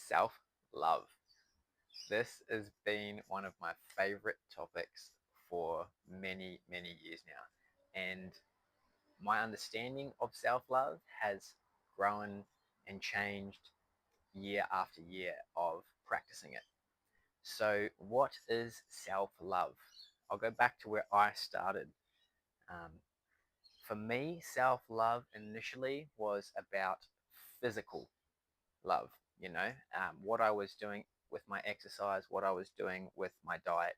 Self-love. This has been one of my favorite topics for many, many years now. And my understanding of self-love has grown and changed year after year of practicing it. So, what is self-love? I'll go back to where I started. Um, for me, self-love initially was about physical love, what I was doing with my exercise, what I was doing with my diet,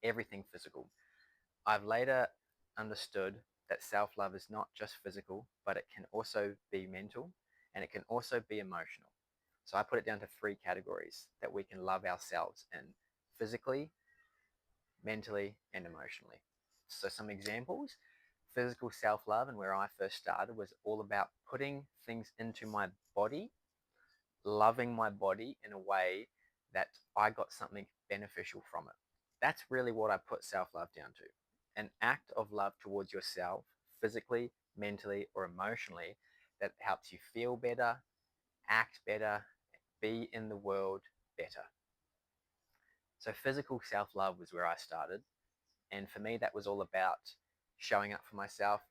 everything physical. I've later understood that self love is not just physical, but it can also be mental and it can also be emotional. So I put it down to three categories that we can love ourselves in: physically, mentally, and emotionally. So, some examples: physical self love, and where I first started, was all about putting things into my body, loving my body in a way that I got something beneficial from it. That's really what I put self love down to: an act of love towards yourself, physically, mentally, or emotionally, that helps you feel better, act better, be in the world better. So, physical self love was where I started. And for me, that was all about showing up for myself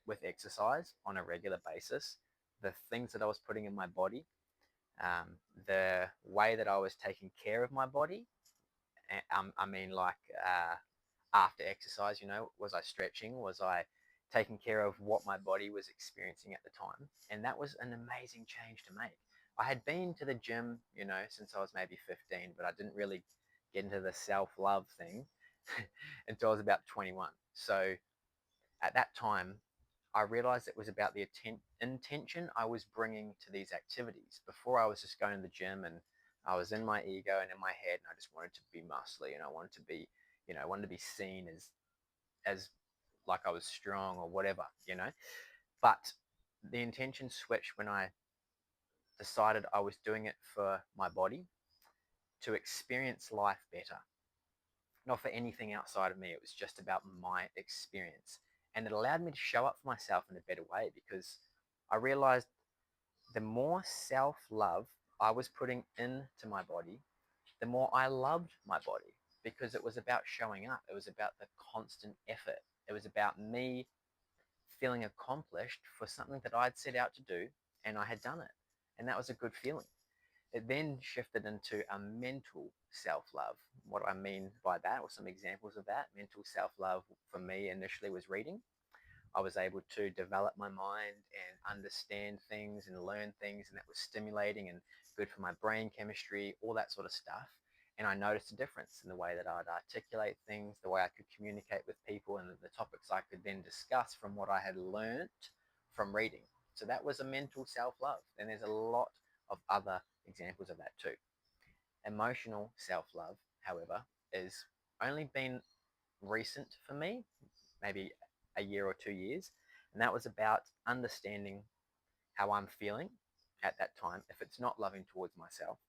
with exercise on a regular basis, the things that I was putting in my body, the way that I was taking care of my body. I mean, like after exercise, was I stretching? Was I taking care of what my body was experiencing at the time? And that was an amazing change to make. I had been to the gym, since I was maybe 15, but I didn't really get into the self love thing until I was about 21. So at that time, I realized it was about the intention I was bringing to these activities. Before, I was just going to the gym and I was in my ego and in my head, and I just wanted to be muscly, and I wanted to be, I wanted to be seen as like I was strong or whatever. But the intention switched when I decided I was doing it for my body to experience life better, not for anything outside of me. It was just about my experience. And it allowed me to show up for myself in a better way, because I realized the more self love I was putting into my body, the more I loved my body, because it was about showing up. It was about the constant effort. It was about me feeling accomplished for something that I'd set out to do, and I had done it. And that was a good feeling. It then shifted into a mental self love. What I mean by that, or some examples of that: mental self love for me initially was reading. I was able to develop my mind and understand things and learn things, and that was stimulating and good for my brain chemistry, all that sort of stuff. And I noticed a difference in the way that I'd articulate things, the way I could communicate with people, and the topics I could then discuss from what I had learnt from reading. So that was a mental self love. And there's a lot of other examples of that too. Emotional self love, however, is only been recent for me, maybe a year or 2 years. And that was about understanding how I'm feeling at that time, if it's not loving towards myself,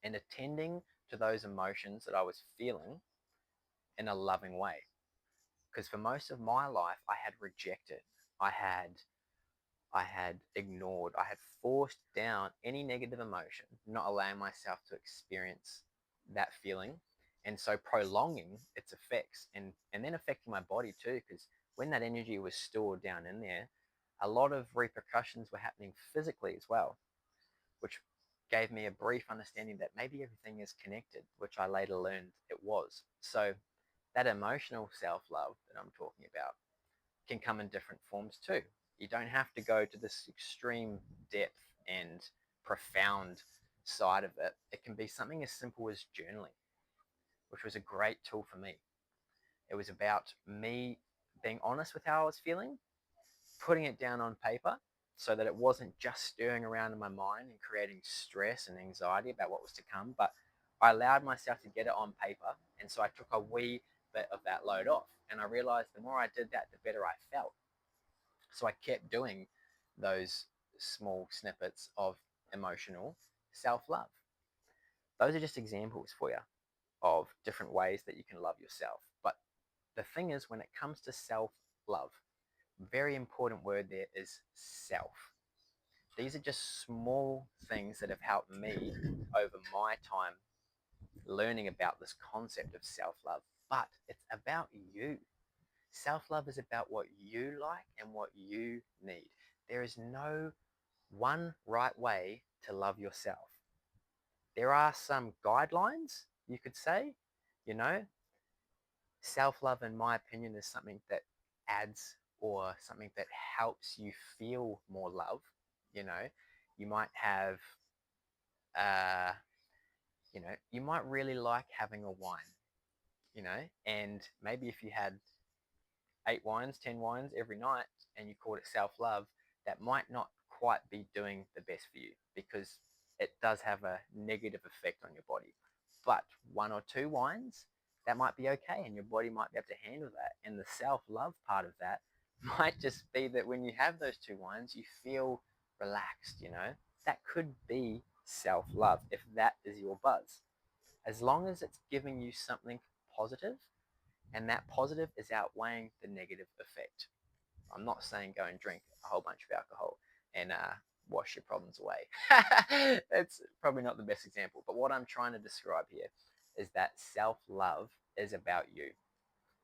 and attending to those emotions that I was feeling in a loving way. Because for most of my life, I had rejected, I had I had ignored, I had forced down any negative emotion, not allowing myself to experience that feeling, and so prolonging its effects, and then affecting my body too. Because when that energy was stored down in there, a lot of repercussions were happening physically as well, which gave me a brief understanding that maybe everything is connected, which I later learned it was. So that emotional self-love that I'm talking about can come in different forms too. You don't have to go to this extreme depth and profound side of it. It can be something as simple as journaling, which was a great tool for me. It was about me being honest with how I was feeling, putting it down on paper so that it wasn't just stirring around in my mind and creating stress and anxiety about what was to come, but I allowed myself to get it on paper. And so I took a wee bit of that load off. And I realized the more I did that, the better I felt. So I kept doing those small snippets of emotional self love. Those are just examples for you of different ways that you can love yourself. But the thing is, when it comes to self love, very important word there is self. These are just small things that have helped me over my time learning about this concept of self love. But it's about you. Self love is about what you like and what you need. There is no one right way to love yourself. There are some guidelines, you could say. You know, self love, in my opinion, is something that adds or something that helps you feel more love. You know, you might have, uh, you might really like having a wine, and maybe if you had 8 wines, 10 wines every night, and you called it self love, that might not quite be doing the best for you because it does have a negative effect on your body. But 1 or 2 wines, that might be okay, and your body might be able to handle that. And the self love part of that might just be that when you have those 2 wines, you feel relaxed. That could be self love if that is your buzz. As long as it's giving you something positive and that positive is outweighing the negative effect. I'm not saying go and drink a whole bunch of alcohol and wash your problems away. It's probably not the best example, but what I'm trying to describe here is that self love is about you.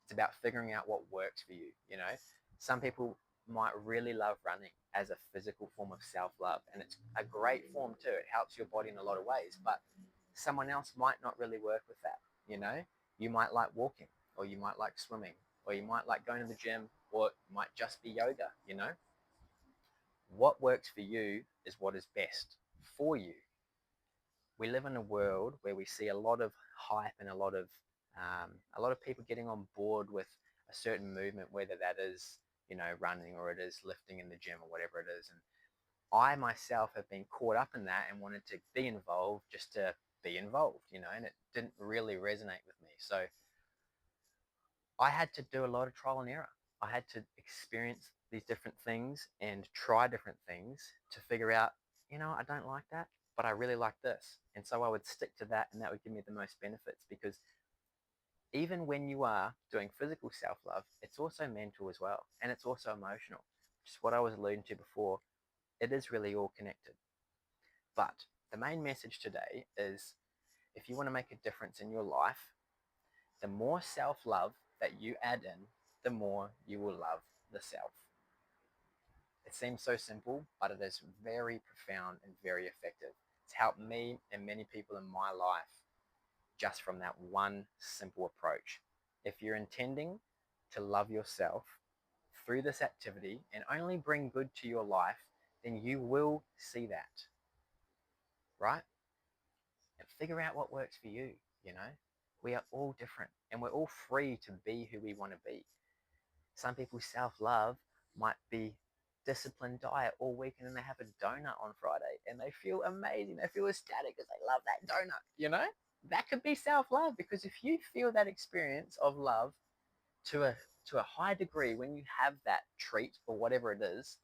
It's about figuring out what works for you. Some people might really love running as a physical form of self love, and it's a great form too. It helps your body in a lot of ways, but someone else might not really work with that. You know, you might like walking, or you might like swimming, or you might like going to the gym, or it might just be yoga. What works for you is what is best for you. We live in a world where we see a lot of hype and a lot of people getting on board with a certain movement, whether that is running or it is lifting in the gym or whatever it is. And I myself have been caught up in that and wanted to be involved just to be involved, and it didn't really resonate with me. So I had to do a lot of trial and error. I had to experience these different things and try different things to figure out, I don't like that, but I really like this. And so I would stick to that, and that would give me the most benefits because even when you are doing physical self love, it's also mental as well. And it's also emotional. Just what I was alluding to before, it is really all connected. But the main message today is if you want to make a difference in your life, the more self love that you add in, the more you will love the self. It seems so simple, but it is very profound and very effective. It's helped me and many people in my life just from that one simple approach. If you're intending to love yourself through this activity and only bring good to your life, then you will see that, right? And figure out what works for you. We are all different and we're all free to be who we want to be. Some people's self-love might be disciplined diet all week and then they have a donut on Friday and they feel amazing. They feel ecstatic because they love that donut. That could be self-love because if you feel that experience of love to a to a high degree when you have that treat or whatever it is,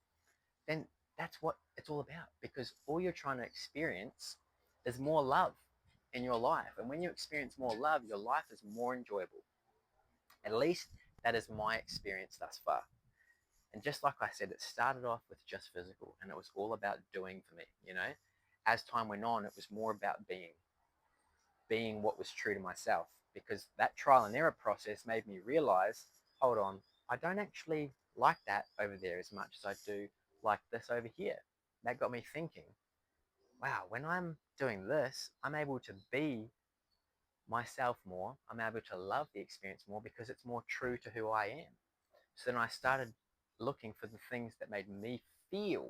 then that's what it's all about because all you're trying to experience is more love in your life. And when you experience more love, your life is more enjoyable. At least that is my experience thus far. And just like I said, it started off with just physical and it was all about doing for me. As time went on, it was more about being what was true to myself because that trial and error process made me realize, hold on, I don't actually like that over there as much as I do like this over here. That got me thinking, wow, when I'm doing this, I'm able to be myself more. I'm able to love the experience more because it's more true to who I am. So then I started looking for the things that made me feel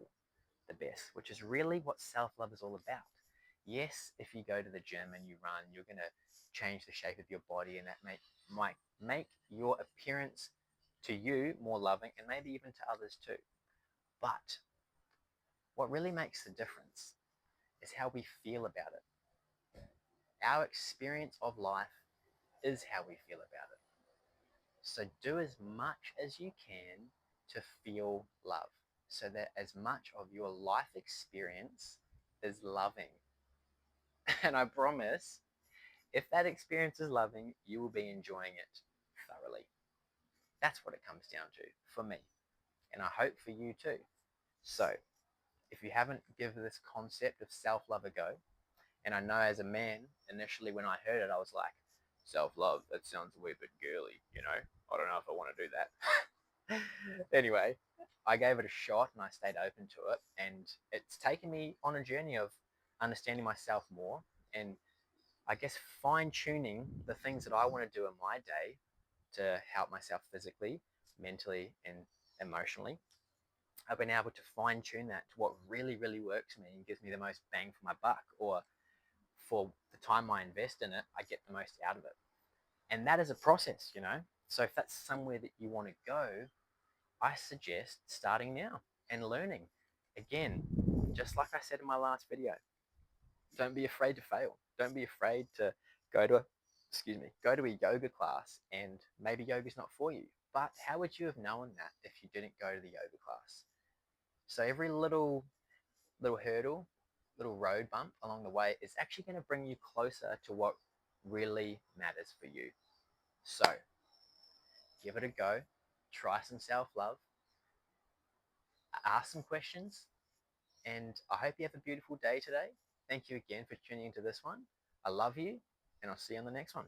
the best, which is really what self-love is all about. Yes, if you go to the gym and you run, you're going to change the shape of your body and that might make your appearance to you more loving and maybe even to others too. But what really makes the difference is how we feel about it. Our experience of life is how we feel about it. So do as much as you can to feel love so that as much of your life experience is loving. And I promise, if that experience is loving, you will be enjoying it thoroughly. That's what it comes down to for me. And I hope for you too. So if you haven't given this concept of self-love a go, and I know as a man, initially when I heard it, I was like, self-love, that sounds a wee bit girly, you know? I don't know if I want to do that. Anyway, I gave it a shot and I stayed open to it. And it's taken me on a journey of understanding myself more and I guess fine tuning the things that I want to do in my day to help myself physically, mentally, and emotionally. I've been able to fine tune that to what really, really works for me and gives me the most bang for my buck, or for the time I invest in it, I get the most out of it. And that is a process, you know. So if that's somewhere that you want to go, I suggest starting now and learning. Again, just like I said in my last video, don't be afraid to fail. Don't be afraid to go to a, excuse me, go to a yoga class and maybe yoga's not for you. But how would you have known that if you didn't go to the yoga class? So every little hurdle, little road bump along the way is actually going to bring you closer to what really matters for you. So give it a go, try some self love, ask some questions, and I hope you have a beautiful day today. Thank you again for tuning into this one. I love you, and I'll see you on the next one.